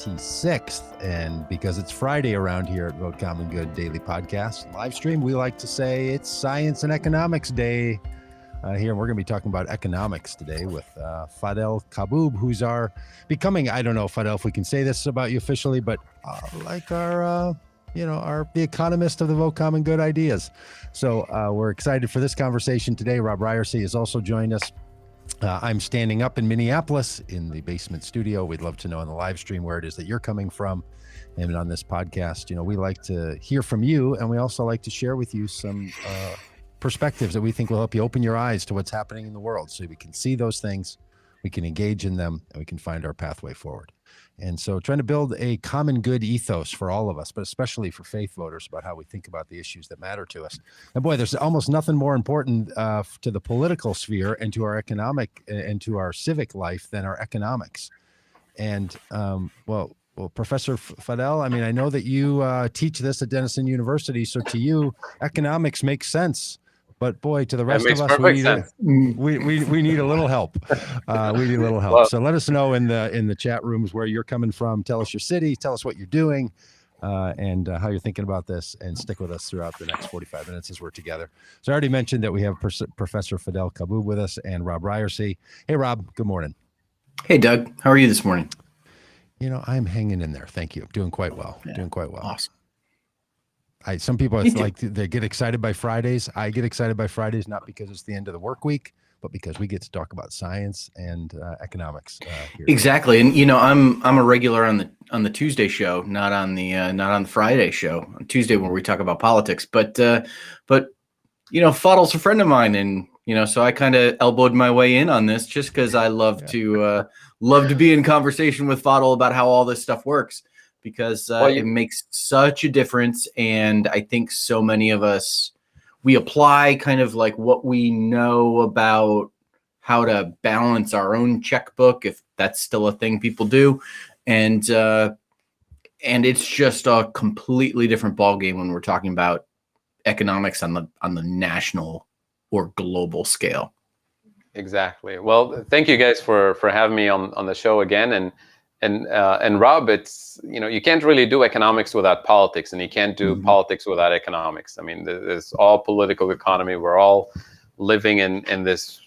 26th. And because it's Friday around here at Vote Common Good Daily Podcast live stream, we like to say it's Science and Economics Day here. And we're going to be talking about economics today with Fadhel Kaboub, who's becoming, I don't know, Fadhel, if we can say this about you officially, but like our the economist of the Vote Common Good ideas. So we're excited for this conversation today. Robb has also joined us. I'm standing up in Minneapolis in the basement studio. We'd love to know on the live stream where it is that you're coming from. And on this podcast, we like to hear from you, and we also like to share with you some perspectives that we think will help you open your eyes to what's happening in the world, so we can see those things, we can engage in them, and we can find our pathway forward. And so trying to build a common good ethos for all of us, but especially for faith voters, about how we think about the issues that matter to us. And boy, there's almost nothing more important to the political sphere and to our economic and to our civic life than our economics. And well, Professor Fadhel, I mean, I know that you teach this at Denison University, so to you, economics makes sense. But boy, to the rest of us, we need a little help. We need a little help. Well, so let us know in the chat rooms where you're coming from. Tell us your city. Tell us what you're doing, and how you're thinking about this. And stick with us throughout the next 45 minutes as we're together. So I already mentioned that we have Professor Fadhel Kaboub with us and Robb. Hey, Robb. Good morning. Hey, Doug. How are you this morning? I'm hanging in there. Thank you. Doing quite well. Yeah. Doing quite well. Awesome. Some people they get excited by Fridays. I get excited by Fridays, not because it's the end of the work week, but because we get to talk about science and economics here. Exactly. And I'm a regular on the Tuesday show, not on the Friday show. On Tuesday when we talk about politics, but Fadhel's a friend of mine, and so I kind of elbowed my way in on this just because I love to be in conversation with Fadhel about how all this stuff works. Because it makes such a difference. And I think so many of us, we apply kind of like what we know about how to balance our own checkbook, if that's still a thing people do. And it's just a completely different ballgame when we're talking about economics on the national or global scale. Exactly. Well, thank you guys for having me on the show again. And Robb, it's, you can't really do economics without politics, and you can't do politics without economics. I mean, there's all political economy. We're all living in this,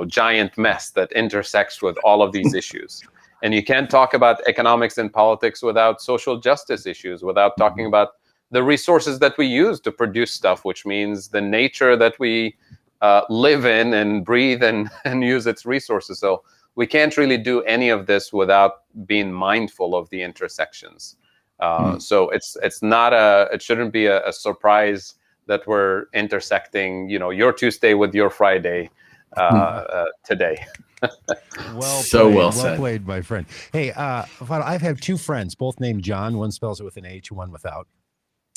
giant mess that intersects with all of these issues. And you can't talk about economics and politics without social justice issues, without talking about the resources that we use to produce stuff, which means the nature that we live in and breathe and use its resources. So we can't really do any of this without being mindful of the intersections. So it shouldn't be a surprise that we're intersecting, your Tuesday with your Friday today. Well played, my friend. Hey, I've had two friends, both named John. One spells it with an H, one without.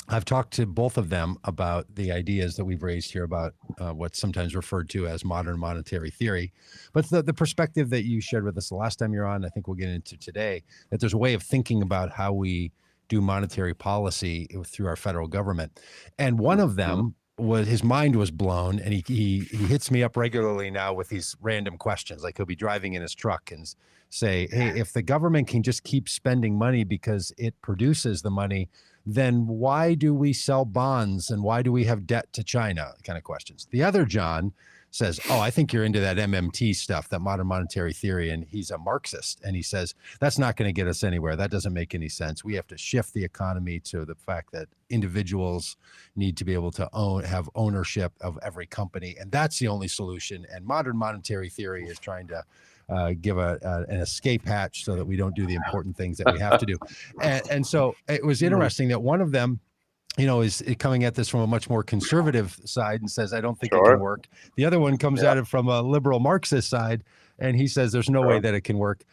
I've talked to both of them about the ideas that we've raised here about what's sometimes referred to as modern monetary theory. But the perspective that you shared with us the last time you're on, I think we'll get into today, that there's a way of thinking about how we do monetary policy through our federal government. And one of them his mind was blown, and he hits me up regularly now with these random questions. Like he'll be driving in his truck and say, hey, if the government can just keep spending money because it produces the money, then why do we sell bonds and why do we have debt to China? Kind of questions. The other John says, oh, I think you're into that MMT stuff, that modern monetary theory. And he's a Marxist. And he says, that's not going to get us anywhere. That doesn't make any sense. We have to shift the economy to the fact that individuals need to be able to have ownership of every company. And that's the only solution. And modern monetary theory is trying to give an escape hatch so that we don't do the important things that we have to do. And so it was interesting that one of them, is coming at this from a much more conservative side and says, I don't think it can work. The other one comes at it from a liberal Marxist side, and he says there's no way that it can work,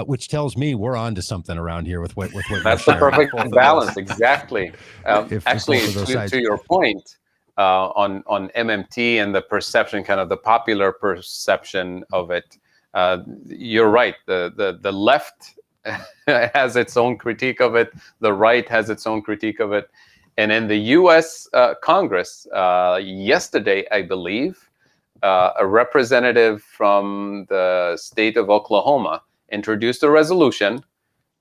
which tells me we're on to something around here with what that's the perfect balance. Exactly. Actually, to your point, on MMT and the perception, kind of the popular perception of it, you're right. The left has its own critique of it. The right has its own critique of it. And in the U.S. Congress, yesterday, I believe, a representative from the state of Oklahoma introduced a resolution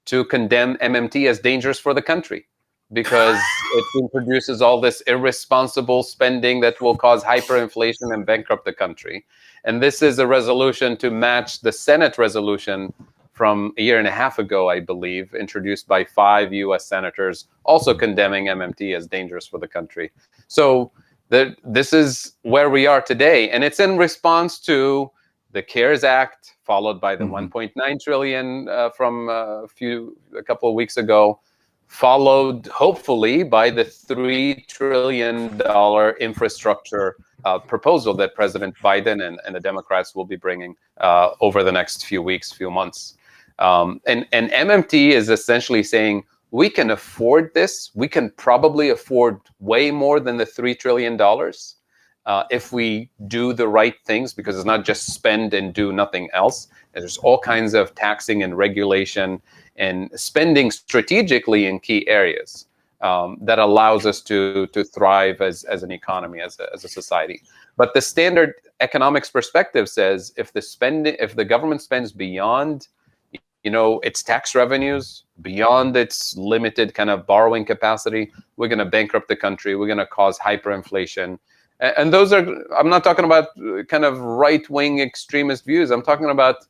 to condemn MMT as dangerous for the country, because it introduces all this irresponsible spending that will cause hyperinflation and bankrupt the country. And this is a resolution to match the Senate resolution from a year and a half ago, I believe, introduced by 5 U.S. senators, also condemning MMT as dangerous for the country. So this is where we are today. And it's in response to the CARES Act, followed by the 1.9 trillion from a couple of weeks ago, followed hopefully by the $3 trillion infrastructure proposal that President Biden and the Democrats will be bringing over the next few weeks, few months. And MMT is essentially saying, we can afford this. We can probably afford way more than the $3 trillion if we do the right things, because it's not just spend and do nothing else. And there's all kinds of taxing and regulation and spending strategically in key areas that allows us to thrive as an economy, as a society. But the standard economics perspective says if the government spends beyond its tax revenues, beyond its limited kind of borrowing capacity, we're going to bankrupt the country. We're going to cause hyperinflation. And those are, I'm not talking about kind of right-wing extremist views. I'm talking about,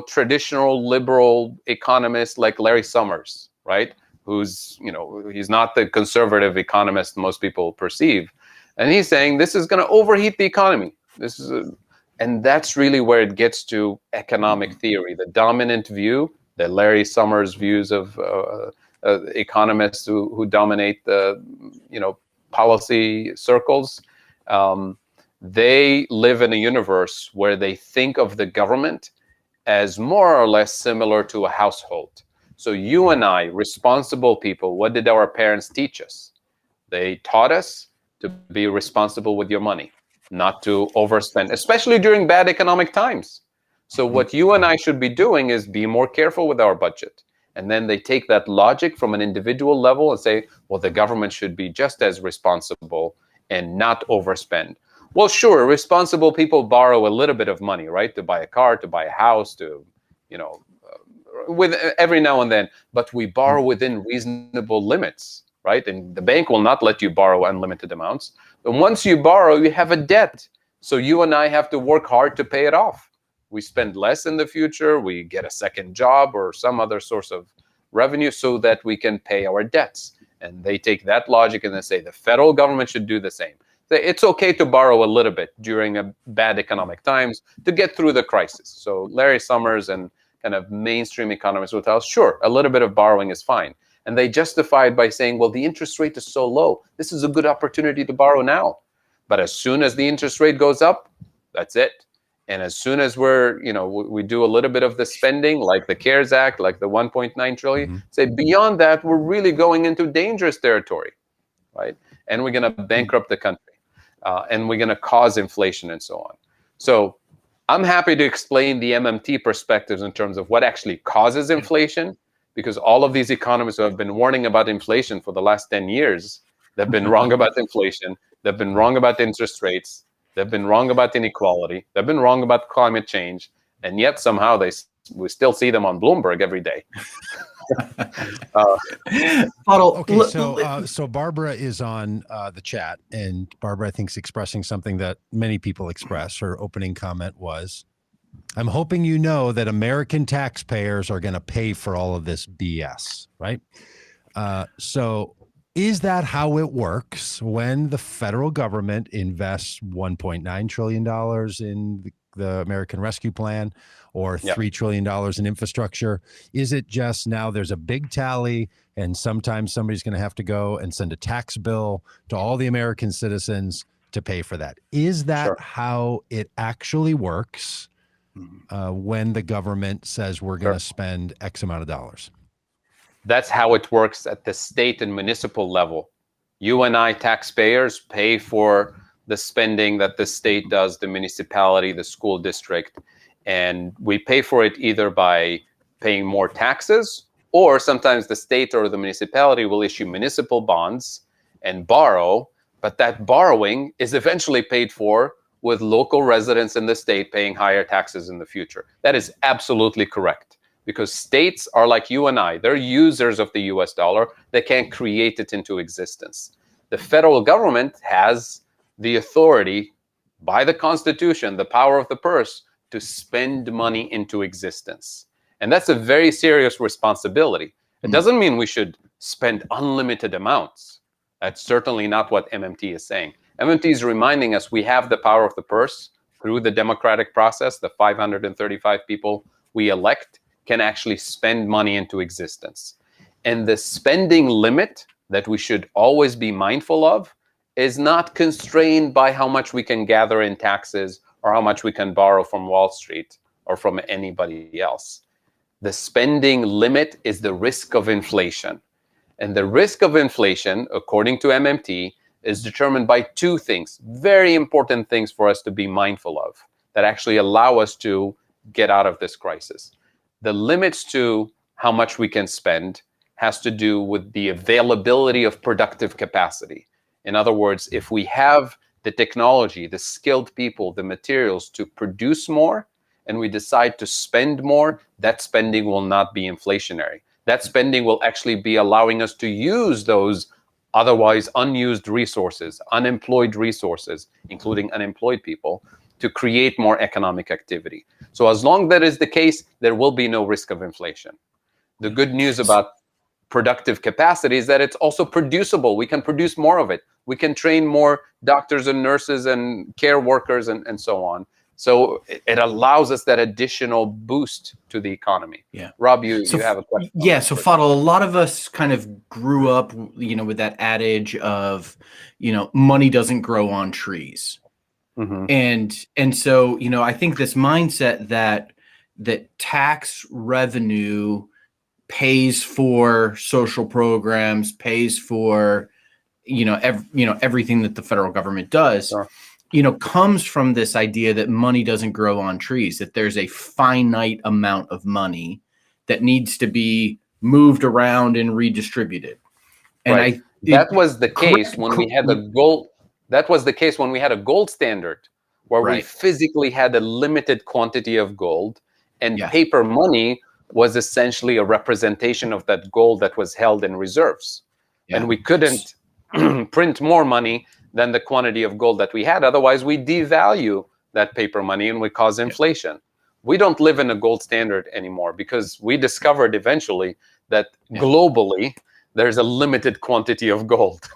traditional liberal economists like Larry Summers, right? Who's, he's not the conservative economist most people perceive. And he's saying this is going to overheat the economy. And that's really where it gets to economic theory, the dominant view, the Larry Summers views of economists who dominate the, policy circles. They live in a universe where they think of the government as more or less similar to a household. So you and I, responsible people, what did our parents teach us? They taught us to be responsible with your money, not to overspend, especially during bad economic times. So what you and I should be doing is be more careful with our budget. And then they take that logic from an individual level and say, well, the government should be just as responsible and not overspend. Well, sure, responsible people borrow a little bit of money, right? To buy a car, to buy a house, with every now and then, but we borrow within reasonable limits, right? And the bank will not let you borrow unlimited amounts. And once you borrow, you have a debt. So you and I have to work hard to pay it off. We spend less in the future. We get a second job or some other source of revenue so that we can pay our debts. And they take that logic and they say the federal government should do the same. It's okay to borrow a little bit during a bad economic times to get through the crisis. So Larry Summers and kind of mainstream economists will tell us, sure, a little bit of borrowing is fine. And they justify it by saying, well, the interest rate is so low. This is a good opportunity to borrow now. But as soon as the interest rate goes up, that's it. And as soon as we do a little bit of the spending, like the CARES Act, like the 1.9 trillion, say beyond that, we're really going into dangerous territory, right? And we're going to bankrupt the country. And we're going to cause inflation and so on. So I'm happy to explain the MMT perspectives in terms of what actually causes inflation, because all of these economists who have been warning about inflation for the last 10 years, they've been wrong about inflation. They've been wrong about interest rates. They've been wrong about inequality. They've been wrong about climate change. And yet somehow we still see them on Bloomberg every day. Okay, so Barbara is on the chat, and Barbara, I think, is expressing something that many people express. Her opening comment was, I'm hoping you know that American taxpayers are going to pay for all of this BS, right? So is that how it works when the federal government invests $1.9 trillion in the American Rescue Plan or $3 trillion in infrastructure? Is it just now there's a big tally and sometimes somebody's going to have to go and send a tax bill to all the American citizens to pay for that? Is that how it actually works when the government says we're going to spend X amount of dollars? That's how it works at the state and municipal level. You and I, taxpayers, pay for the spending that the state does, the municipality, the school district. And we pay for it either by paying more taxes, or sometimes the state or the municipality will issue municipal bonds and borrow, but that borrowing is eventually paid for with local residents in the state paying higher taxes in the future. That is absolutely correct. because states are like you and I. They're users of the US dollar. They can't create it into existence. The federal government has the authority by the Constitution, the power of the purse, to spend money into existence. And that's a very serious responsibility. It doesn't mean we should spend unlimited amounts. That's certainly not what MMT is saying. MMT is reminding us we have the power of the purse through the democratic process. The 535 people we elect can actually spend money into existence. And the spending limit that we should always be mindful of is not constrained by how much we can gather in taxes or how much we can borrow from Wall Street or from anybody else. The spending limit is the risk of inflation. And the risk of inflation, according to MMT, is determined by two things, very important things for us to be mindful of that actually allow us to get out of this crisis. The limits to how much we can spend has to do with the availability of productive capacity. In other words, if we have the technology, the skilled people, the materials to produce more, and we decide to spend more, that spending will not be inflationary. That spending will actually be allowing us to use those otherwise unused resources, unemployed resources, including unemployed people, to create more economic activity. So as long as that is the case, there will be no risk of inflation. The good news about productive capacity is that it's also producible. We can produce more of it. We can train more doctors and nurses and care workers and so on. So it allows us that additional boost to the economy. Yeah. Rob, you have a question. Yeah. So Fadhel, a lot of us kind of grew up, with that adage of, money doesn't grow on trees. Mm-hmm. And so, I think this mindset that tax revenue pays for social programs, pays for, everything that the federal government does. Sure. Comes from this idea that money doesn't grow on trees, that there's a finite amount of money that needs to be moved around and redistributed. And right. That was the case when we had the gold. That was the case when we had a gold standard, where we physically had a limited quantity of gold, and paper money was essentially a representation of that gold that was held in reserves. Yeah. And we couldn't print more money than the quantity of gold that we had. Otherwise, we devalue that paper money and we cause inflation. We don't live in a gold standard anymore because we discovered eventually that globally, there's a limited quantity of gold.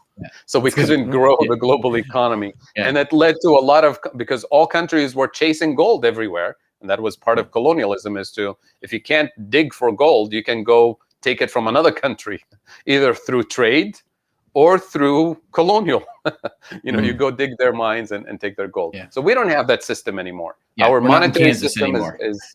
So we couldn't grow the global economy. And that led to a lot of, because all countries were chasing gold everywhere. And that was part of colonialism, is to, if you can't dig for gold, you can go take it from another country, either through trade or through colonial. You go dig their mines and take their gold. Yeah. So we don't have that system anymore. Our monetary system is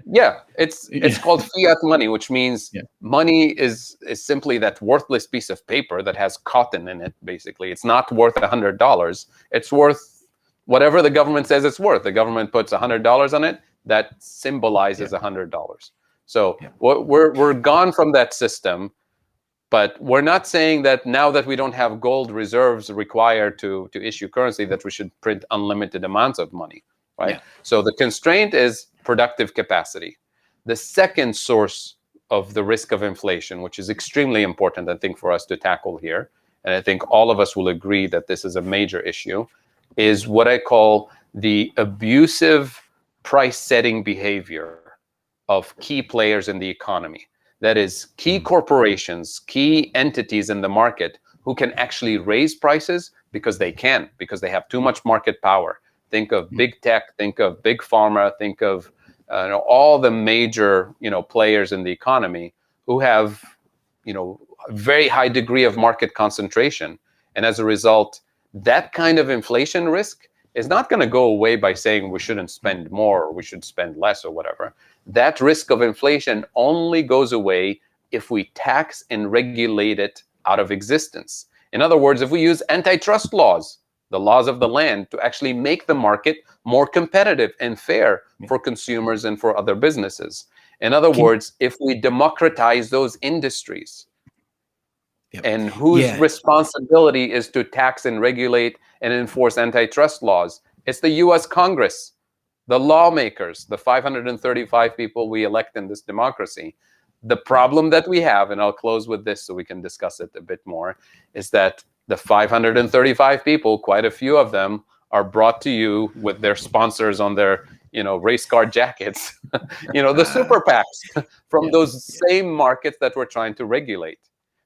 it's called fiat money, which means money is simply that worthless piece of paper that has cotton in it, basically. It's not worth $100. It's worth whatever the government says it's worth. The government puts $100 on it, that symbolizes $100. So we're gone from that system. But we're not saying that now that we don't have gold reserves required to issue currency, that we should print unlimited amounts of money, right? Yeah. So the constraint is productive capacity. The second source of the risk of inflation, which is extremely important, I think, for us to tackle here, and I think all of us will agree that this is a major issue, is what I call the abusive price-setting behavior of key players in the economy. That is, key corporations, key entities in the market who can actually raise prices because they can, because they have too much market power. Think of big tech, think of big pharma, think of all the major players in the economy who have a very high degree of market concentration. And as a result, that kind of inflation risk is not going to go away by saying we shouldn't spend more or we should spend less or whatever. That risk of inflation only goes away if we tax and regulate it out of existence. In other words, if we use antitrust laws, the laws of the land, to actually make the market more competitive and fair for consumers and for other businesses. In other words, if we democratize those industries, and whose responsibility is to tax and regulate and enforce antitrust laws, it's the U.S. Congress. the lawmakers, the 535 people we elect in this democracy. The problem that we have, and I'll close with this so we can discuss it a bit more, is that the 535 people, quite a few of them, are brought to you with their sponsors on their, race car jackets, the super PACs from those same markets that we're trying to regulate.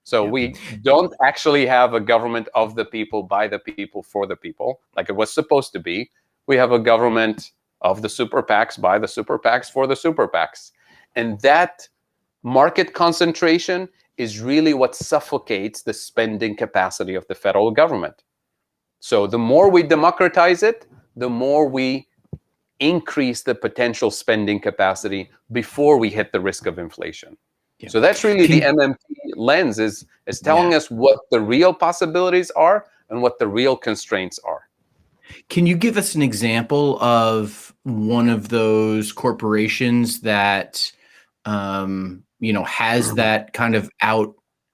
So we don't actually have a government of the people, by the people, for the people, like it was supposed to be. We have a government of the super PACs, by the super PACs, for the super PACs. And that market concentration is really what suffocates the spending capacity of the federal government. So the more we democratize it, the more we increase the potential spending capacity before we hit the risk of inflation. Yeah. So that's really the MMT lens is telling us what the real possibilities are and what the real constraints are. Can you give us an example of one of those corporations that has that kind of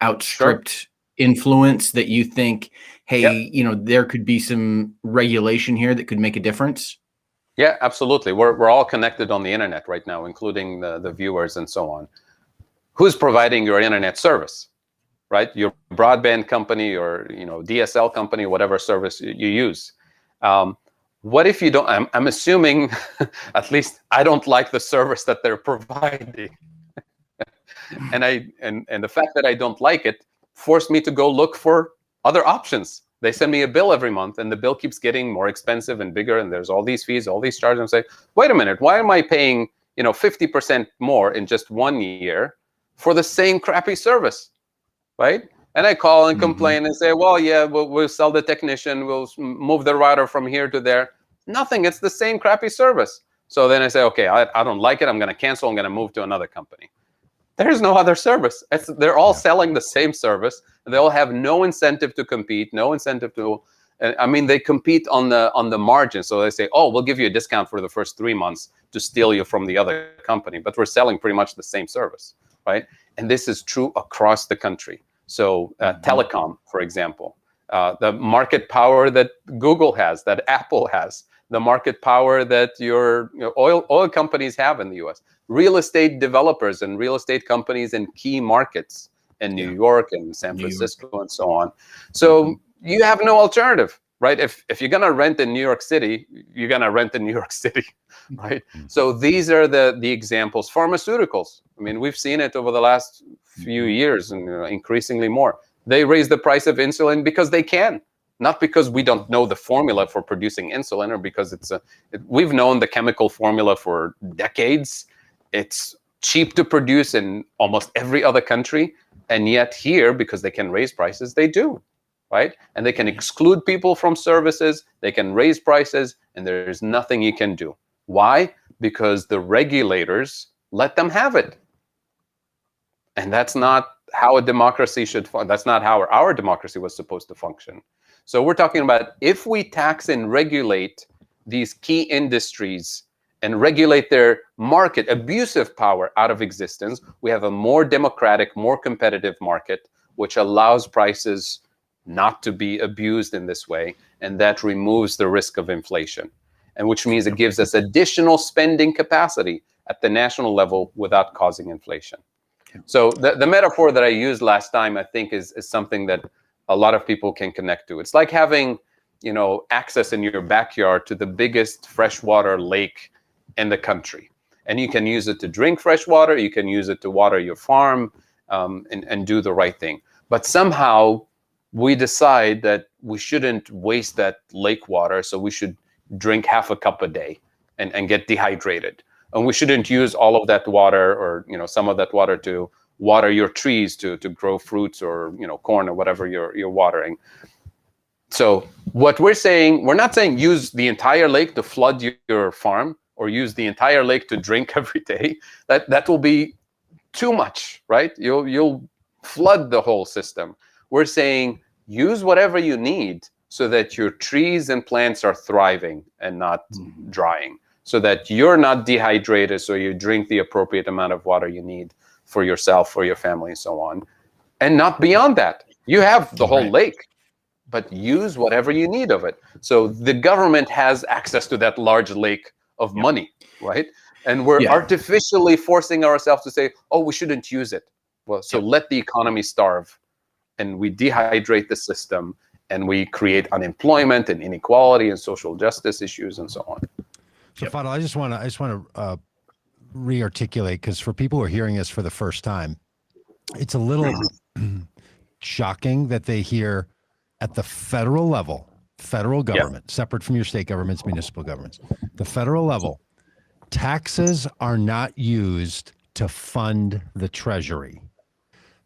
outstripped influence that you think, hey, there could be some regulation here that could make a difference? Yeah, absolutely. We're all connected on the internet right now, including the viewers and so on. Who's providing your internet service, right? Your broadband company or DSL company, whatever service you use. What if you don't? I'm assuming, at least I don't like the service that they're providing, and the fact that I don't like it forced me to go look for other options. They send me a bill every month, and the bill keeps getting more expensive and bigger, and there's all these fees, all these charges. And I say, wait a minute, why am I paying 50% more in just 1 year for the same crappy service, right? And I call and complain and say, well, yeah, we'll sell the technician, we'll move the router from here to there. Nothing, it's the same crappy service. So then I say, okay, I don't like it, I'm gonna cancel, I'm gonna move to another company. There's no other service. They're all selling the same service. And they all have no incentive to compete, no incentive to, they compete on the margin. So they say, oh, we'll give you a discount for the first 3 months to steal you from the other company. But we're selling pretty much the same service, right? And this is true across the country. So telecom, for example, the market power that Google has, that Apple has, the market power that your oil companies have in the US, real estate developers and real estate companies in key markets in New York and San Francisco and so on. So you have no alternative, right? If you're going to rent in New York City, you're going to rent in New York City, right? So these are the examples. Pharmaceuticals, we've seen it over the last few years and increasingly more. They raise the price of insulin because they can. Not because we don't know the formula for producing insulin or because we've known the chemical formula for decades. It's cheap to produce in almost every other country. And yet here, because they can raise prices, they do, right? And they can exclude people from services. They can raise prices and there's nothing you can do. Why? Because the regulators let them have it. And that's not how a democracy should function. That's not how our democracy was supposed to function. So we're talking about if we tax and regulate these key industries and regulate their market, abusive power out of existence, we have a more democratic, more competitive market, which allows prices not to be abused in this way. And that removes the risk of inflation. And which means it gives us additional spending capacity at the national level without causing inflation. So the metaphor that I used last time, I think, is something that a lot of people can connect to. It's like having, access in your backyard to the biggest freshwater lake in the country. And you can use it to drink fresh water, you can use it to water your farm, and do the right thing. But somehow we decide that we shouldn't waste that lake water, so we should drink half a cup a day and get dehydrated. And we shouldn't use all of that water or some of that water to water your trees to grow fruits or corn or whatever you're watering. So what we're saying, we're not saying use the entire lake to flood your farm or use the entire lake to drink every day. That will be too much, right? You'll flood the whole system. We're saying use whatever you need so that your trees and plants are thriving and not drying, so that you're not dehydrated, so you drink the appropriate amount of water you need for yourself, for your family, and so on. And not beyond that. You have the whole lake, but use whatever you need of it. So the government has access to that large lake of money, right? And we're artificially forcing ourselves to say, oh, we shouldn't use it. Well, so let the economy starve, and we dehydrate the system, and we create unemployment and inequality and social justice issues and so on. So Fadhel, I just want to re-articulate, because for people who are hearing this for the first time, it's a little shocking that they hear at the federal level, federal government, separate from your state governments, municipal governments, the federal level, taxes are not used to fund the treasury.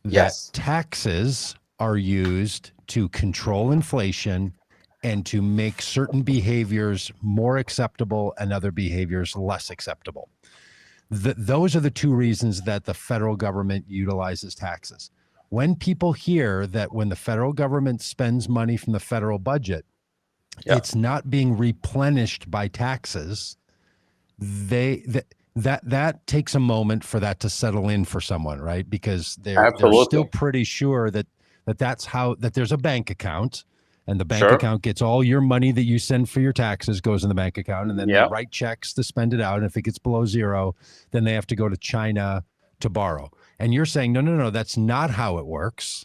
That taxes are used to control inflation and to make certain behaviors more acceptable and other behaviors less acceptable. Those are the two reasons that the federal government utilizes taxes. When people hear that when the federal government spends money from the federal budget, it's not being replenished by taxes, that takes a moment for that to settle in for someone, right? Because they're still pretty sure that there's a bank account, and the bank account gets all your money that you send for your taxes goes in the bank account, and then they write checks to spend it out. And if it gets below zero, then they have to go to China to borrow. And you're saying, no, that's not how it works.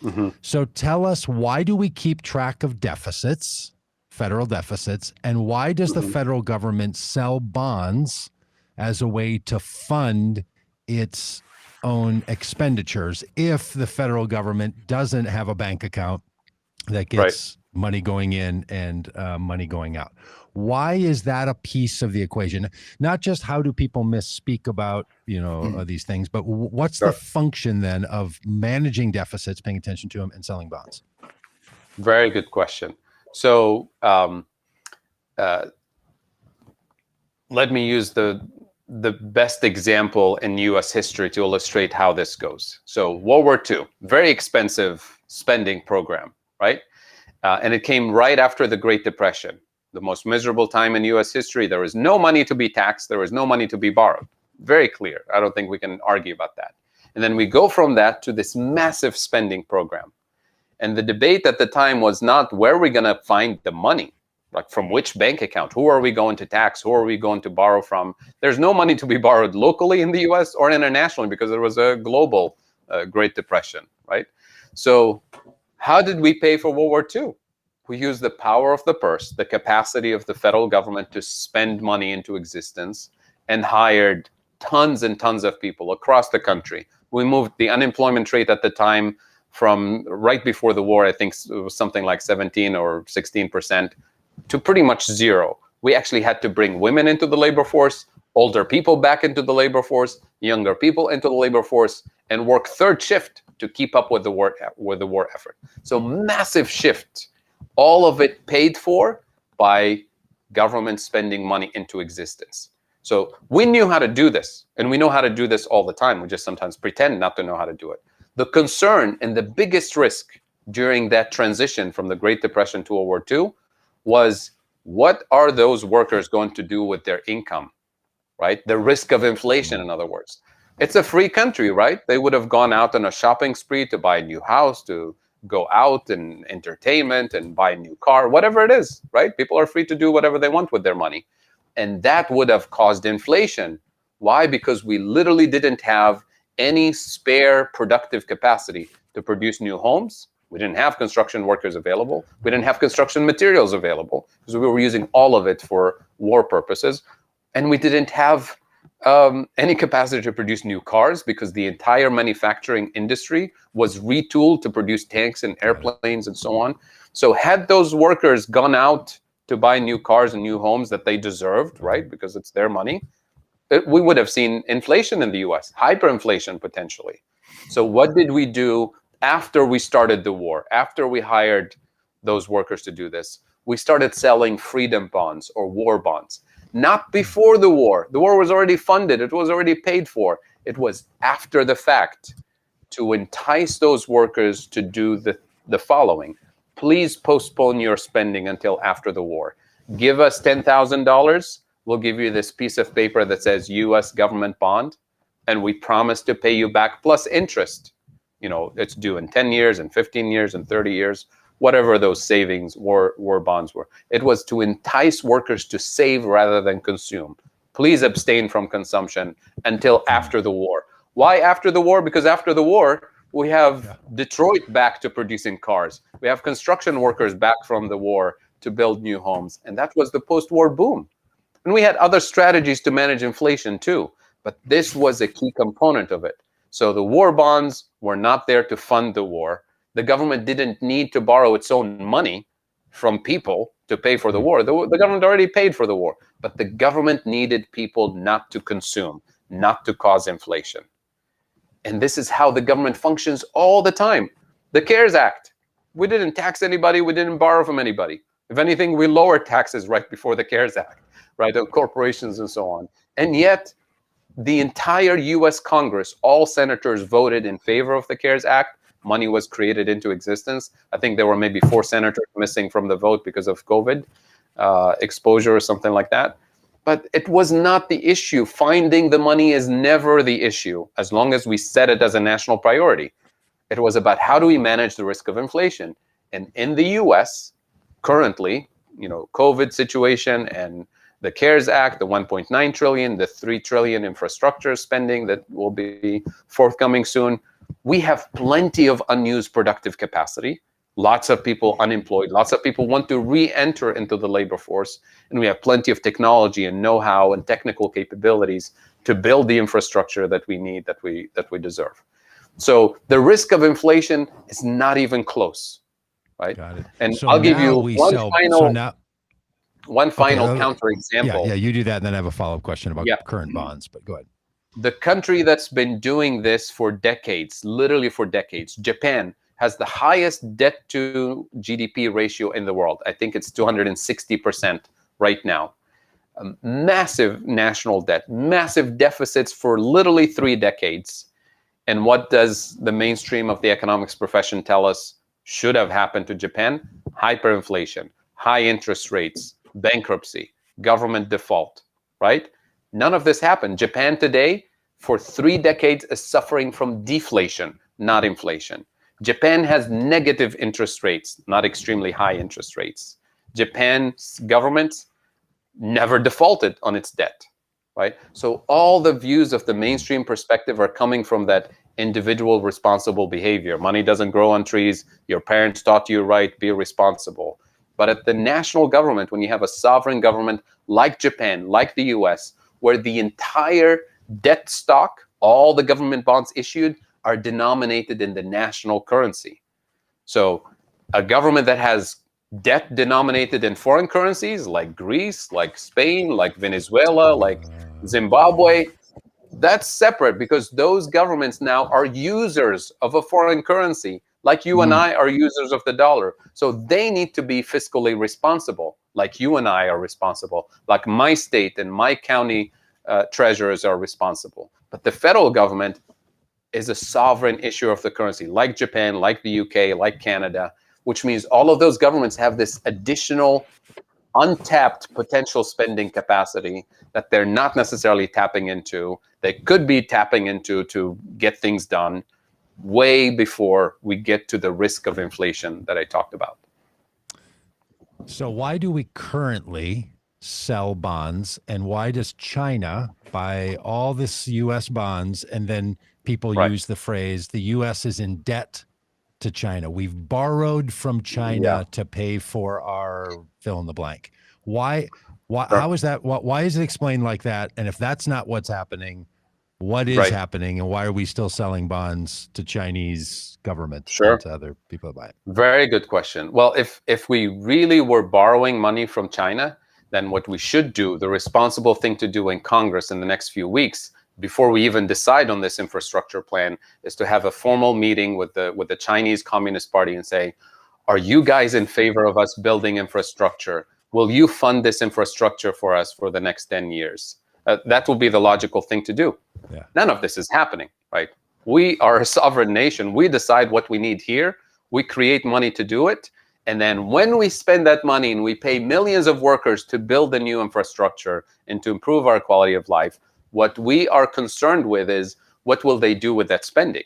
Mm-hmm. So tell us, why do we keep track of deficits, federal deficits, and why does the federal government sell bonds as a way to fund its own expenditures if the federal government doesn't have a bank account that gets money going in and money going out? Why is that a piece of the equation? Not just how do people misspeak about, these things, but what's the function then of managing deficits, paying attention to them, and selling bonds? Very good question. So let me use the best example in U.S. history to illustrate how this goes. So World War II, very expensive spending program, right? And it came right after the Great Depression, the most miserable time in U.S. history. There was no money to be taxed. There was no money to be borrowed. Very clear. I don't think we can argue about that. And then we go from that to this massive spending program. And the debate at the time was not where are we going to find the money, like from which bank account, who are we going to tax, who are we going to borrow from? There's no money to be borrowed locally in the U.S. or internationally because there was a global Great Depression, right? So how did we pay for World War II? We used the power of the purse, the capacity of the federal government to spend money into existence, and hired tons and tons of people across the country. We moved the unemployment rate at the time from right before the war, I think it was something like 17 or 16%, to pretty much zero. We actually had to bring women into the labor force, older people back into the labor force, younger people into the labor force, and work third shift to keep up with the war effort. So massive shift, all of it paid for by government spending money into existence. So we knew how to do this, and we know how to do this all the time. We just sometimes pretend not to know how to do it. The concern and the biggest risk during that transition from the Great Depression to World War II was, what are those workers going to do with their income, right? The risk of inflation, in other words. It's a free country, right? They would have gone out on a shopping spree to buy a new house, to go out and entertainment and buy a new car, whatever it is, right? People are free to do whatever they want with their money. And that would have caused inflation. Why? Because we literally didn't have any spare productive capacity to produce new homes. We didn't have construction workers available. We didn't have construction materials available because we were using all of it for war purposes. And we didn't have any capacity to produce new cars because the entire manufacturing industry was retooled to produce tanks and airplanes and so on. So had those workers gone out to buy new cars and new homes that they deserved, right, because it's their money, we would have seen inflation in the US, hyperinflation potentially. So what did we do after we started the war, after we hired those workers to do this? We started selling freedom bonds or war bonds. Not before the war. The war was already funded. It was already paid for. It was after the fact to entice those workers to do the following. Please postpone your spending until after the war. Give us $10,000. We'll give you this piece of paper that says U.S. government bond, and we promise to pay you back plus interest. It's due in 10 years and 15 years and 30 years. whatever those savings war bonds were. It was to entice workers to save rather than consume. Please abstain from consumption until after the war. Why after the war? Because after the war, we have Detroit back to producing cars. We have construction workers back from the war to build new homes. And that was the post-war boom. And we had other strategies to manage inflation too. But this was a key component of it. So the war bonds were not there to fund the war. The government didn't need to borrow its own money from people to pay for the war. The government already paid for the war. But the government needed people not to consume, not to cause inflation. And this is how the government functions all the time. The CARES Act. We didn't tax anybody. We didn't borrow from anybody. If anything, we lowered taxes right before the CARES Act, right, on corporations and so on. And yet, the entire US Congress, all senators voted in favor of the CARES Act. Money was created into existence. I think there were maybe 4 senators missing from the vote because of COVID exposure or something like that. But it was not the issue. Finding the money is never the issue, as long as we set it as a national priority. It was about how do we manage the risk of inflation. And in the US, currently, COVID situation and the CARES Act, the 1.9 trillion, the 3 trillion infrastructure spending that will be forthcoming soon, we have plenty of unused productive capacity. Lots of people unemployed. Lots of people want to re-enter into the labor force. And we have plenty of technology and know-how and technical capabilities to build the infrastructure that we need, that we deserve. So the risk of inflation is not even close, right? Got it. And So I'll give you one final counterexample. Yeah, you do that, and then I have a follow-up question about current bonds, but go ahead. The country that's been doing this for decades, literally for decades, Japan, has the highest debt to GDP ratio in the world. I think it's 260% right now. Massive national debt, massive deficits for literally 3 decades. And what does the mainstream of the economics profession tell us should have happened to Japan? Hyperinflation, high interest rates, bankruptcy, government default, right? None of this happened. Japan today, for 3 decades, is suffering from deflation, not inflation. Japan has negative interest rates, not extremely high interest rates. Japan's government never defaulted on its debt, right? So all the views of the mainstream perspective are coming from that individual responsible behavior. Money doesn't grow on trees. Your parents taught you right, be responsible. But at the national government, when you have a sovereign government like Japan, like the US, where the entire debt stock, all the government bonds issued, are denominated in the national currency. So a government that has debt denominated in foreign currencies, like Greece, like Spain, like Venezuela, like Zimbabwe, that's separate, because those governments now are users of a foreign currency, like you and I are users of the dollar. So they need to be fiscally responsible, like you and I are responsible, like my state and my county treasurers are responsible. But the federal government is a sovereign issuer of the currency, like Japan, like the UK, like Canada, which means all of those governments have this additional untapped potential spending capacity that they're not necessarily tapping into. They could be tapping into to get things done way before we get to the risk of inflation that I talked about. So why do we currently sell bonds, and why does China buy all this U.S. bonds, and then people use the phrase, the U.S. is in debt to China? We've borrowed from China to pay for our fill in the blank. Why how is that? Why is it explained like that? And if that's not what's happening, what is happening, and why are we still selling bonds to Chinese government and to other people that buy it? Very good question. Well, if we really were borrowing money from China, then what we should do, the responsible thing to do in Congress in the next few weeks, before we even decide on this infrastructure plan, is to have a formal meeting with the Chinese Communist Party and say, are you guys in favor of us building infrastructure? Will you fund this infrastructure for us for the next 10 years? That will be the logical thing to do. Yeah. None of this is happening, right? We are a sovereign nation. We decide what we need here. We create money to do it. And then when we spend that money and we pay millions of workers to build a new infrastructure and to improve our quality of life, what we are concerned with is, what will they do with that spending?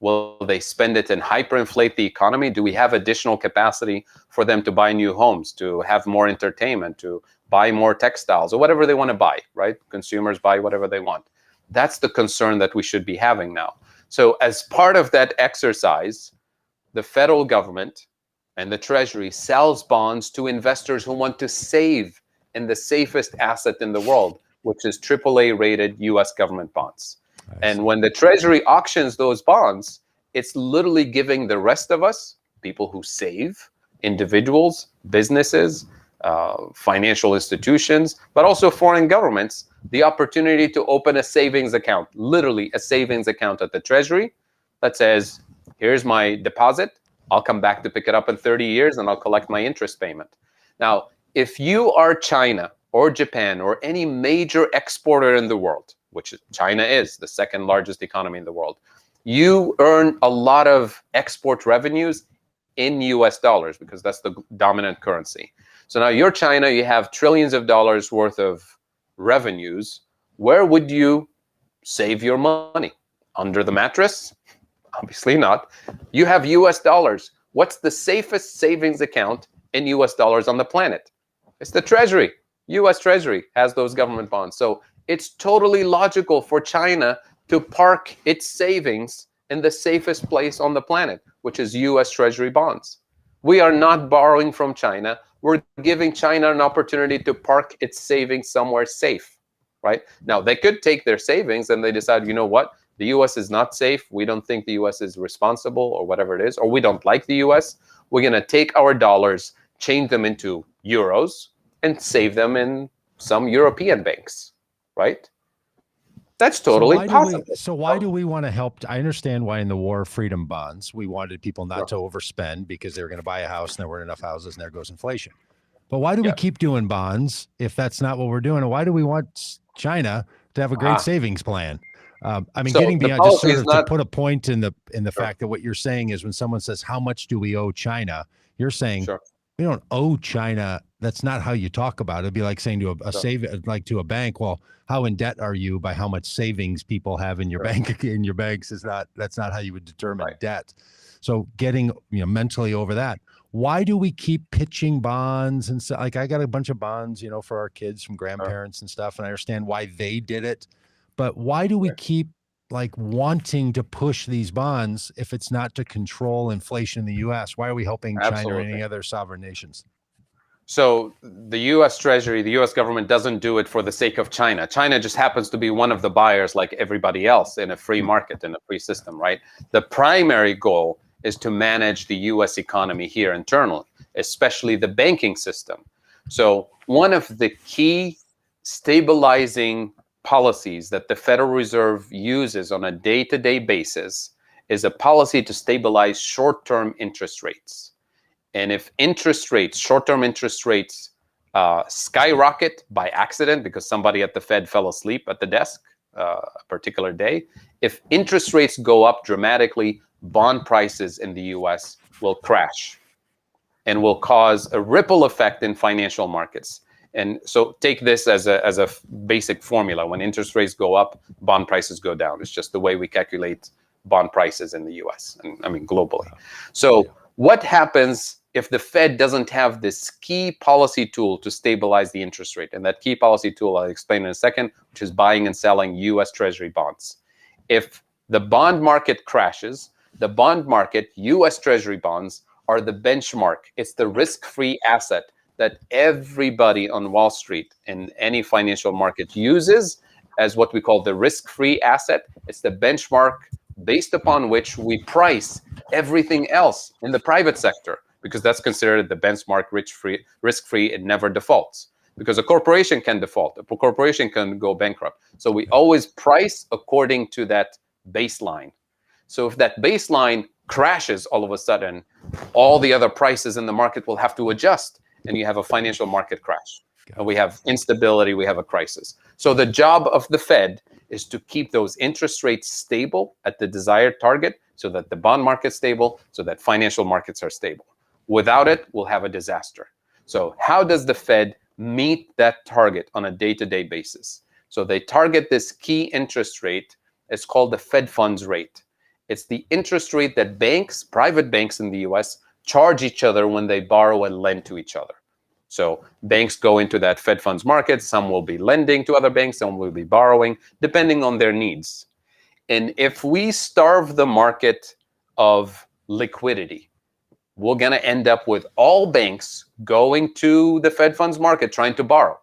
Will they spend it and hyperinflate the economy? Do we have additional capacity for them to buy new homes, to have more entertainment, to buy more textiles, or whatever they want to buy, right? Consumers buy whatever they want. That's the concern that we should be having now. So as part of that exercise, the federal government and the Treasury sells bonds to investors who want to save in the safest asset in the world, which is AAA rated US government bonds. And when the Treasury auctions those bonds, it's literally giving the rest of us, people who save, individuals, businesses, financial institutions, but also foreign governments, the opportunity to open a savings account, literally a savings account at the Treasury that says, here's my deposit, I'll come back to pick it up in 30 years and I'll collect my interest payment. Now, if you are China or Japan or any major exporter in the world, which China is the second largest economy in the world, you earn a lot of export revenues in US dollars because that's the dominant currency. So now you're China, you have trillions of dollars worth of revenues. Where would you save your money? Under the mattress? Obviously not. You have US dollars. What's the safest savings account in US dollars on the planet? It's the Treasury. US Treasury has those government bonds. So it's totally logical for China to park its savings in the safest place on the planet, which is US Treasury bonds. We are not borrowing from China. We're giving China an opportunity to park its savings somewhere safe, right? Now, they could take their savings and they decide, you know what? The US is not safe. We don't think the US is responsible or whatever it is, or we don't like the US. We're going to take our dollars, change them into euros, and save them in some European banks, right? That's totally possible. So why do we want to help? I understand why in the War of Freedom bonds, we wanted people not to overspend because they were going to buy a house and there weren't enough houses and there goes inflation. But why do we keep doing bonds if that's not what we're doing? And why do we want China to have a great savings plan? I mean, so getting beyond just sort of to put a point in the fact that what you're saying is when someone says, how much do we owe China? You're saying we don't owe China. That's not how you talk about it. It'd be like saying to to a bank, well, how in debt are you by how much savings people have in your bank in your banks that's not how you would determine debt. So getting mentally over that. Why do we keep pitching bonds? And so, like, I got a bunch of bonds, for our kids from grandparents and stuff, and I understand why they did it. But why do we keep wanting to push these bonds if it's not to control inflation in the U.S.? Why are we helping China or any other sovereign nations? So the U.S. Treasury, the U.S. government doesn't do it for the sake of China. China just happens to be one of the buyers like everybody else in a free market, in a free system, right? The primary goal is to manage the U.S. economy here internally, especially the banking system. So one of the key stabilizing policies that the Federal Reserve uses on a day-to-day basis is a policy to stabilize short-term interest rates. And if short-term interest rates skyrocket by accident because somebody at the Fed fell asleep at the desk a particular day, if interest rates go up dramatically, bond prices in the US will crash and will cause a ripple effect in financial markets. And so take this as a basic formula. When interest rates go up, bond prices go down. It's just the way we calculate bond prices in the US, and I mean globally. So what happens if the Fed doesn't have this key policy tool to stabilize the interest rate? And that key policy tool, I'll explain in a second, which is buying and selling US Treasury bonds. If the bond market crashes, the bond market, US Treasury bonds, are the benchmark. It's the risk-free asset that everybody on Wall Street in any financial market uses as what we call the risk-free asset. It's the benchmark based upon which we price everything else in the private sector, because that's considered the benchmark risk-free. It never defaults, because a corporation can default. A corporation can go bankrupt. So we always price according to that baseline. So if that baseline crashes all of a sudden, all the other prices in the market will have to adjust, and you have a financial market crash. And we have instability, we have a crisis. So the job of the Fed is to keep those interest rates stable at the desired target, so that the bond market's stable, so that financial markets are stable. Without it, we'll have a disaster. So how does the Fed meet that target on a day-to-day basis? So they target this key interest rate. It's called the Fed funds rate. It's the interest rate that banks, private banks in the US, charge each other when they borrow and lend to each other. So banks go into that Fed funds market. Some will be lending to other banks, some will be borrowing, depending on their needs. And if we starve the market of liquidity, we're going to end up with all banks going to the Fed funds market trying to borrow,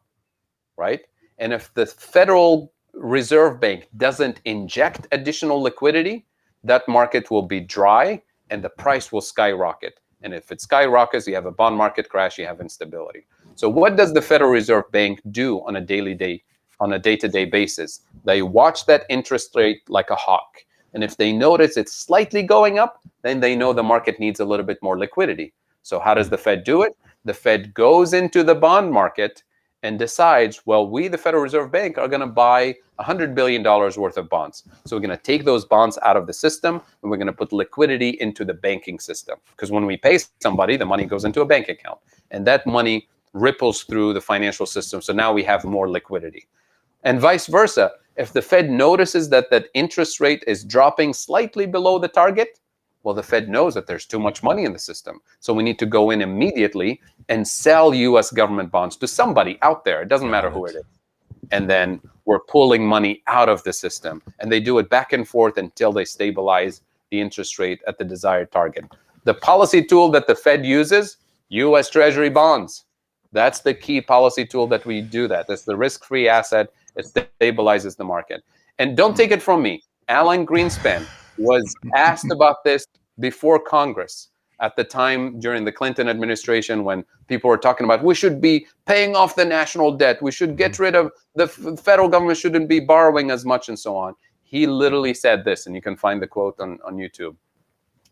right? And if the Federal Reserve Bank doesn't inject additional liquidity, that market will be dry and the price will skyrocket. And if it skyrockets, you have a bond market crash, you have instability. So what does the Federal Reserve Bank do on a day-to-day basis? They watch that interest rate like a hawk. And if they notice it's slightly going up, then they know the market needs a little bit more liquidity. So how does the Fed do it? The Fed goes into the bond market and decides, well, we, the Federal Reserve Bank, are going to buy $100 billion worth of bonds. So we're going to take those bonds out of the system, and we're going to put liquidity into the banking system. Because when we pay somebody, the money goes into a bank account. And that money ripples through the financial system. So now we have more liquidity. And vice versa. If the Fed notices that that interest rate is dropping slightly below the target, well, the Fed knows that there's too much money in the system. So we need to go in immediately and sell US government bonds to somebody out there. It doesn't matter who it is. And then we're pulling money out of the system. And they do it back and forth until they stabilize the interest rate at the desired target. The policy tool that the Fed uses, US Treasury bonds. That's the key policy tool that we do that. That's the risk-free asset. It stabilizes the market. And don't take it from me. Alan Greenspan was asked about this before Congress at the time during the Clinton administration, when people were talking about we should be paying off the national debt, we should get rid of the federal government, shouldn't be borrowing as much, and so on. He literally said this, and you can find the quote on YouTube.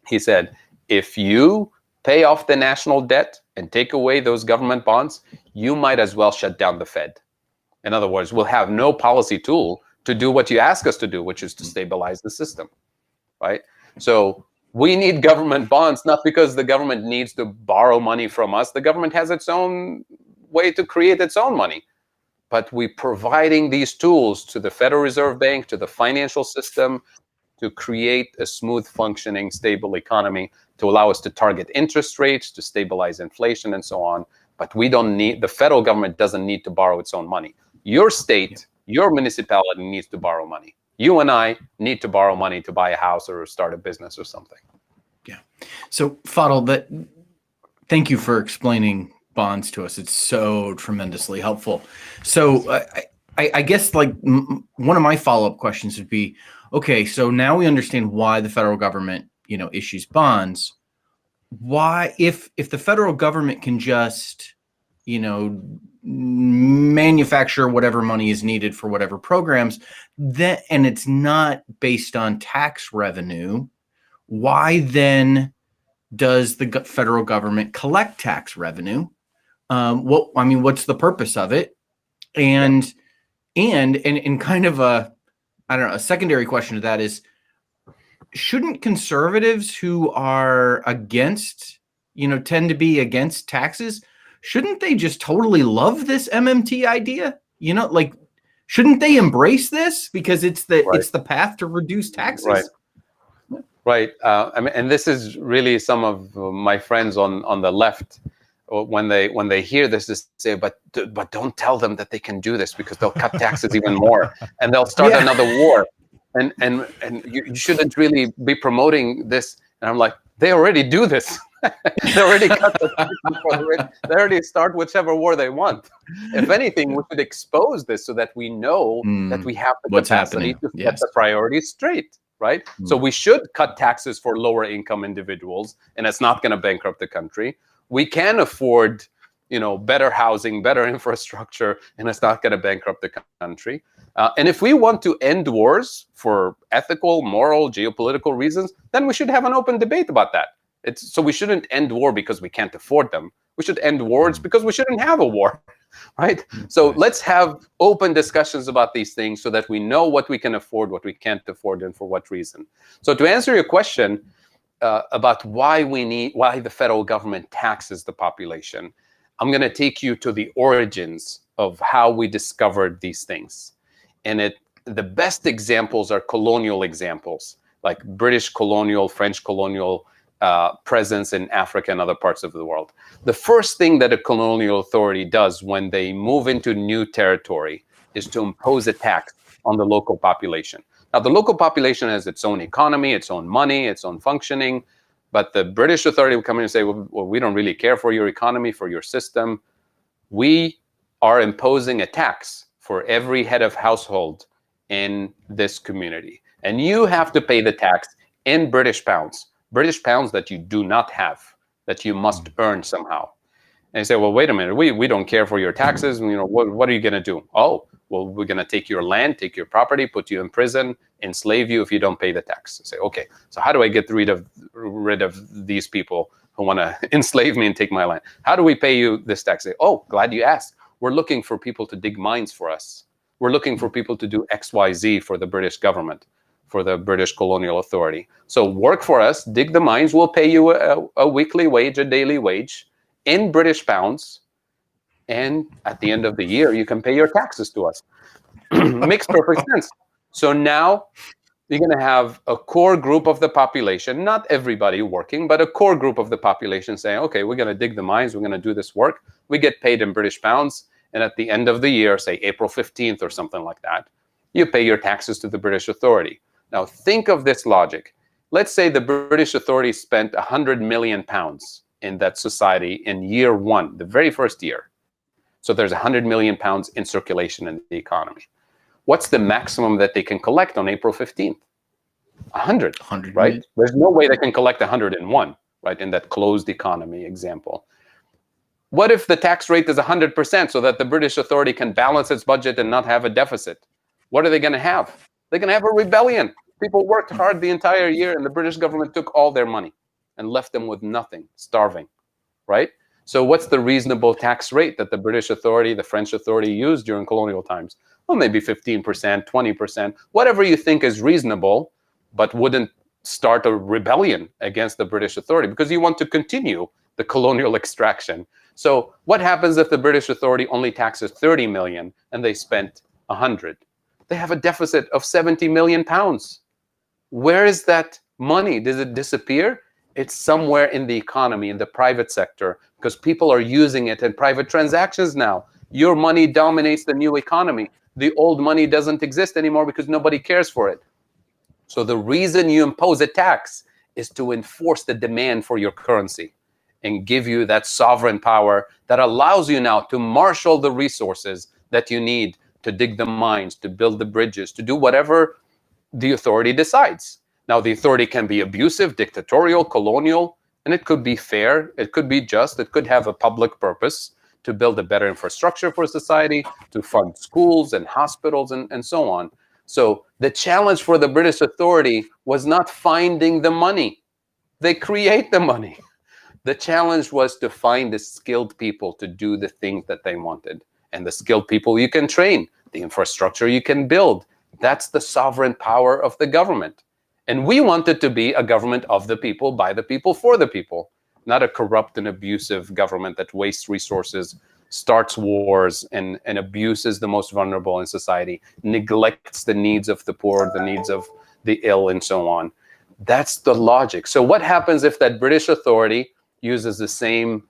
He said, if you pay off the national debt and take away those government bonds, you might as well shut down the Fed. In other words, we'll have no policy tool to do what you ask us to do, which is to stabilize the system, right? So we need government bonds, not because the government needs to borrow money from us. The government has its own way to create its own money. But we're providing these tools to the Federal Reserve Bank, to the financial system, to create a smooth functioning, stable economy, to allow us to target interest rates, to stabilize inflation, and so on. But we don't need, the federal government doesn't need to borrow its own money. Your state, your municipality needs to borrow money. You and I need to borrow money to buy a house or start a business or something. Yeah. So Fadhel, thank you for explaining bonds to us. It's so tremendously helpful. So I guess like one of my follow-up questions would be, okay, so now we understand why the federal government, issues bonds. Why, if the federal government can just, manufacture whatever money is needed for whatever programs, and it's not based on tax revenue, why then does the federal government collect tax revenue? What's the purpose of it? And kind of a secondary question to that is, shouldn't conservatives who are against, tend to be against taxes, shouldn't they just totally love this MMT idea? Shouldn't they embrace this because it's the path to reduce taxes? Right. And this is really some of my friends on the left, when they hear this, they say, but don't tell them that they can do this because they'll cut taxes even more and they'll start another war. And you shouldn't really be promoting this. And I'm like, they already do this. They already cut the taxes. They already start whichever war they want. If anything, we should expose this so that we know that we have the capacity to set the priorities straight, right? So we should cut taxes for lower income individuals, and it's not going to bankrupt the country. We can afford, better housing, better infrastructure, and it's not going to bankrupt the country. And if we want to end wars for ethical, moral, geopolitical reasons, then we should have an open debate about that. So we shouldn't end war because we can't afford them. We should end wars because we shouldn't have a war, right? So let's have open discussions about these things so that we know what we can afford, what we can't afford, and for what reason. So to answer your question about why the federal government taxes the population, I'm going to take you to the origins of how we discovered these things. And the best examples are colonial examples. like British colonial, French colonial presence in Africa and other parts of the world. The first thing that a colonial authority does when they move into new territory is to impose a tax on the local population. Now, the local population has its own economy, its own money, its own functioning, but the British authority will come in and say, well, we don't really care for your economy, for your system. We are imposing a tax for every head of household in this community. And you have to pay the tax in British pounds that you do not have, that you must earn somehow. And you say, well, wait a minute, we don't care for your taxes. You know, what are you going to do? Oh, well, we're going to take your land, take your property, put you in prison, enslave you if you don't pay the tax. Say, okay, so how do I get rid of these people who want to enslave me and take my land? How do we pay you this tax? Say, oh, glad you asked. We're looking for people to dig mines for us. We're looking for people to do XYZ for the British government, for the British colonial authority. So work for us, dig the mines, we'll pay you a weekly wage, a daily wage in British pounds, and at the end of the year, you can pay your taxes to us. Makes perfect sense. So now you're going to have a core group of the population, not everybody working, but a core group of the population saying, okay, we're going to dig the mines, we're going to do this work. We get paid in British pounds, and at the end of the year, say April 15th or something like that, you pay your taxes to the British authority. Now think of this logic. Let's say the British authority spent 100 million pounds in that society in year one, the very first year. So there's 100 million pounds in circulation in the economy. What's the maximum that they can collect on April 15th? 100, right? There's no way they can collect 101, right, in that closed economy example. What if the tax rate is 100% so that the British authority can balance its budget and not have a deficit? What are they going to have? They're going to have a rebellion. People worked hard the entire year and the British government took all their money and left them with nothing, starving, right? So what's the reasonable tax rate that the British authority, the French authority used during colonial times? Well, maybe 15%, 20%, whatever you think is reasonable, but wouldn't start a rebellion against the British authority because you want to continue the colonial extraction. So what happens if the British authority only taxes 30 million and they spent 100? They have a deficit of 70 million pounds. Where is that money? Does it disappear? It's somewhere in the economy, in the private sector, because people are using it in private transactions now. Your money dominates the new economy. The old money doesn't exist anymore because nobody cares for it. So the reason you impose a tax is to enforce the demand for your currency and give you that sovereign power that allows you now to marshal the resources that you need to dig the mines, to build the bridges, to do whatever the authority decides. Now, the authority can be abusive, dictatorial, colonial, and it could be fair, it could be just, it could have a public purpose to build a better infrastructure for society, to fund schools and hospitals and so on. So the challenge for the British authority was not finding the money. They create the money. The challenge was to find the skilled people to do the things that they wanted. And the skilled people you can train, the infrastructure you can build. That's the sovereign power of the government. And we want it to be a government of the people, by the people, for the people, not a corrupt and abusive government that wastes resources, starts wars, and abuses the most vulnerable in society, neglects the needs of the poor, the needs of the ill, and so on. That's the logic. So what happens if that British authority uses the same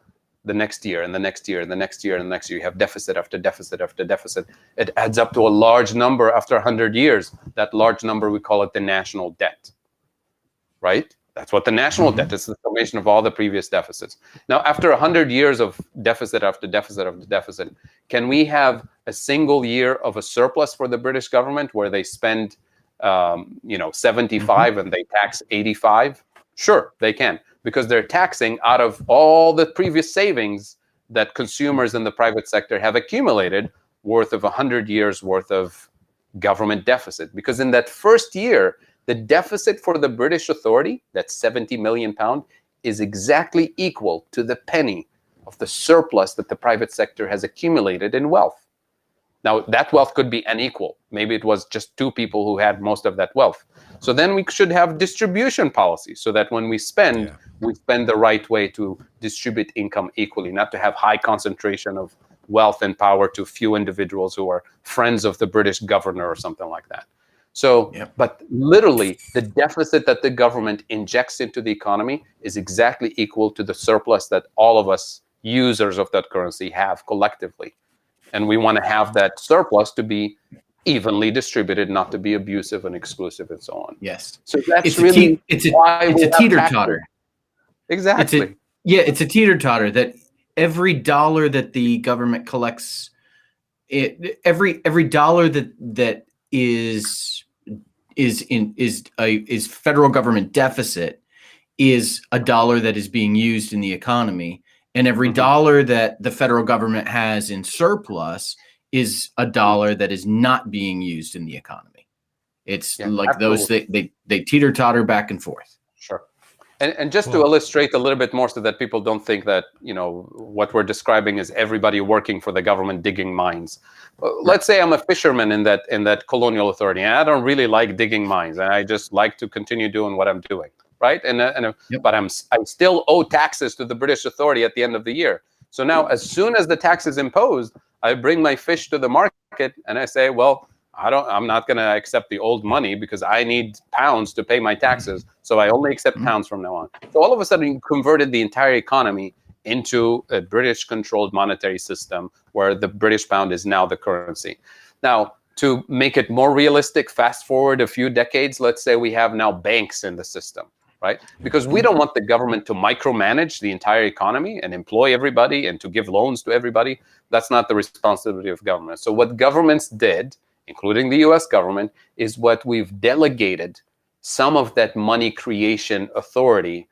the next year and the next year and the next year and the next year? You have deficit after deficit after deficit. It adds up to a large number after 100 years. That large number, we call it the national debt, right? That's what the national debt is, the summation of all the previous deficits. Now, after 100 years of deficit after deficit after deficit, can we have a single year of a surplus for the British government where they spend 75 and they tax 85? Sure, they can, because they're taxing out of all the previous savings that consumers in the private sector have accumulated worth of 100 years worth of government deficit. Because in that first year, the deficit for the British authority, that 70 million pound, is exactly equal to the penny of the surplus that the private sector has accumulated in wealth. Now, that wealth could be unequal. Maybe it was just two people who had most of that wealth. So then we should have distribution policies so that when we spend the right way to distribute income equally, not to have high concentration of wealth and power to few individuals who are friends of the British governor or something like that. So, but literally, the deficit that the government injects into the economy is exactly equal to the surplus that all of us users of that currency have collectively. And we want to have that surplus to be evenly distributed, not to be abusive and exclusive and so on. Yes. So that's really why it's a teeter-totter. Exactly. It's a teeter-totter that every dollar that the government collects, every dollar that is federal government deficit is a dollar that is being used in the economy, and every dollar that the federal government has in surplus is a dollar that is not being used in the economy. It's like those they teeter-totter back and forth. Sure. And just to illustrate a little bit more so that people don't think that, what we're describing is everybody working for the government digging mines. Let's say I'm a fisherman in that colonial authority, and I don't really like digging mines, and I just like to continue doing what I'm doing, right? But I still owe taxes to the British authority at the end of the year. So now, as soon as the tax is imposed, I bring my fish to the market and I say, well, I'm not going to accept the old money because I need pounds to pay my taxes. So I only accept pounds from now on. So all of a sudden, you converted the entire economy into a British-controlled monetary system where the British pound is now the currency. Now, to make it more realistic, fast forward a few decades, let's say we have now banks in the system, right? Because we don't want the government to micromanage the entire economy and employ everybody and to give loans to everybody. That's not the responsibility of government. So what governments did, including the US government, is what we've delegated some of that money creation authority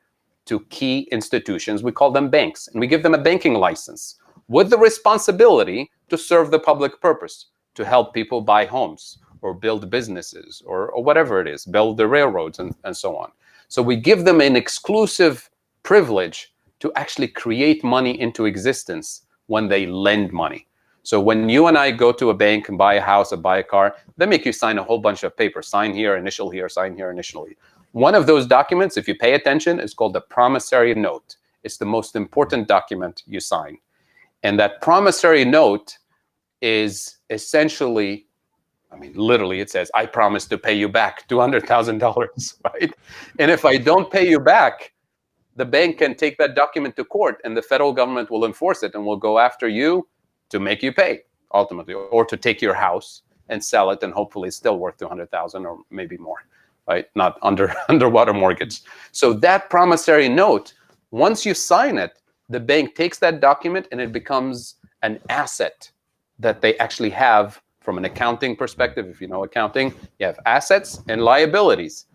to key institutions. We call them banks, and we give them a banking license with the responsibility to serve the public purpose, to help people buy homes or build businesses or whatever it is, build the railroads and so on. So we give them an exclusive privilege to actually create money into existence when they lend money. So when you and I go to a bank and buy a house or buy a car, they make you sign a whole bunch of papers. Sign here, initial here, sign here, initially. One of those documents, if you pay attention, is called the promissory note. It's the most important document you sign. And that promissory note is essentially, literally it says, I promise to pay you back $200,000, right? And if I don't pay you back, the bank can take that document to court and the federal government will enforce it and will go after you to make you pay, ultimately, or to take your house and sell it, and hopefully it's still worth $200,000 or maybe more, right? Not underwater mortgage. So that promissory note, once you sign it, the bank takes that document and it becomes an asset that they actually have from an accounting perspective. If you know accounting, you have assets and liabilities.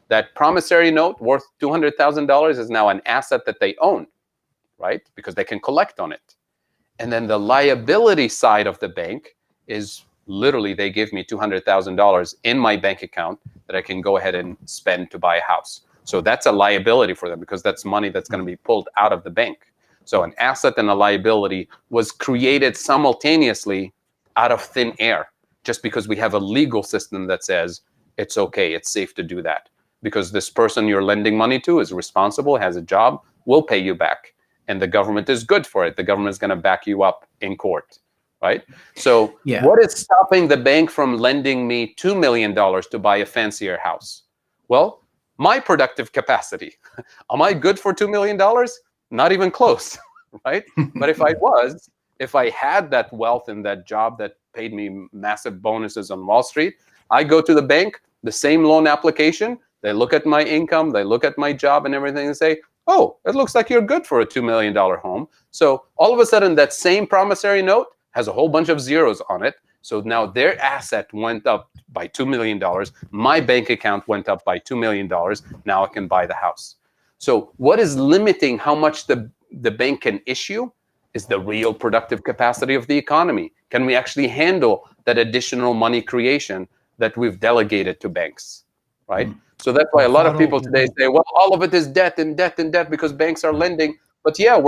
That promissory note worth $200,000 is now an asset that they own, right? Because they can collect on it. And then the liability side of the bank is literally they give me $200,000 in my bank account that I can go ahead and spend to buy a house. So that's a liability for them because that's money that's going to be pulled out of the bank. So an asset and a liability was created simultaneously out of thin air, just because we have a legal system that says it's okay, it's safe to do that. Because this person you're lending money to is responsible, has a job, will pay you back. And the government is good for it. The government is going to back you up in court, right? So what is stopping the bank from lending me $2 million to buy a fancier house? Well, my productive capacity. Am I good for $2 million? Not even close, right? But if I had that wealth and that job that paid me massive bonuses on Wall Street, I go to the bank, the same loan application, they look at my income, they look at my job and everything and say, oh, it looks like you're good for a $2 million home. So all of a sudden, that same promissory note has a whole bunch of zeros on it. So now their asset went up by $2 million. My bank account went up by $2 million. Now I can buy the house. So what is limiting how much the bank can issue is the real productive capacity of the economy. Can we actually handle that additional money creation that we've delegated to banks, right? So that's why a lot of people today say, well, all of it is debt and debt and debt because banks are lending. But yeah,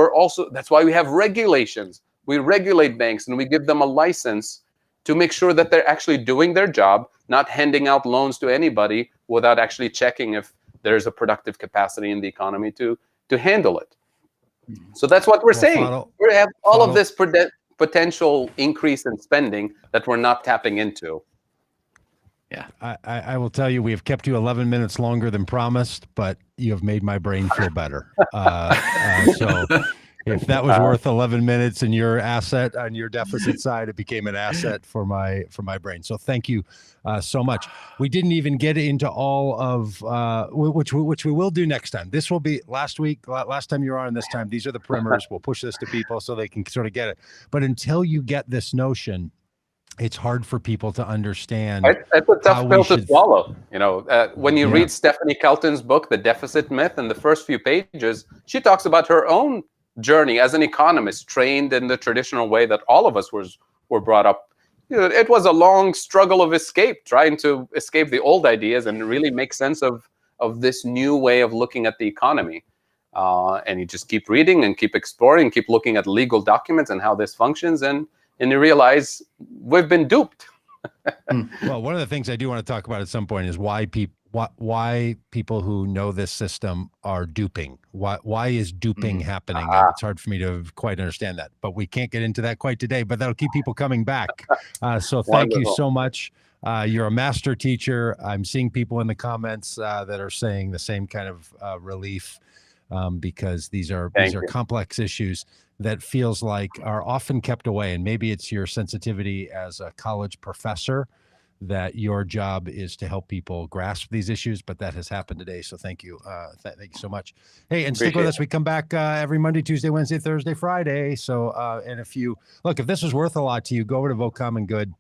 that's why we have regulations. We regulate banks and we give them a license to make sure that they're actually doing their job, not handing out loans to anybody without actually checking if there's a productive capacity in the economy to handle it. So that's what we're saying. We have all of this potential increase in spending that we're not tapping into. Yeah. I will tell you, we have kept you 11 minutes longer than promised, but you have made my brain feel better. So if that was worth 11 minutes in your asset on your deficit side, it became an asset for my brain. So thank you so much. We didn't even get into all of which we will do next time. This will be last time you were on, this time. These are the primers. We'll push this to people so they can sort of get it. But until you get this notion, it's hard for people to understand. It's a tough pill to swallow. When you read Stephanie Kelton's book, The Deficit Myth, in the first few pages, she talks about her own journey as an economist, trained in the traditional way that all of us were brought up. It was a long struggle of escape, trying to escape the old ideas and really make sense of this new way of looking at the economy. And you just keep reading and keep exploring, keep looking at legal documents and how this functions, and you realize we've been duped. Well, one of the things I do want to talk about at some point is why people who know this system are duping. Why is duping happening? It's hard for me to quite understand that, but we can't get into that quite today. But that'll keep people coming back. So thank you so much. You're a master teacher. I'm seeing people in the comments that are saying the same kind of relief because these are complex issues that feels like are often kept away. And maybe it's your sensitivity as a college professor that your job is to help people grasp these issues, but that has happened today. So thank you. Thank you so much. Hey, and stick with us. We come back every Monday, Tuesday, Wednesday, Thursday, Friday. So, and if this was worth a lot to you, go over to Vote Common Good,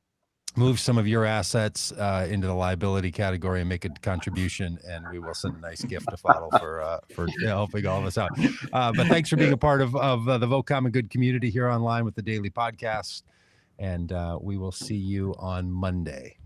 move some of your assets into the liability category and make a contribution, and we will send a nice gift to Fadhel for helping all of us out. But thanks for being a part of the Vote Common Good community here online with the daily podcast, and we will see you on Monday.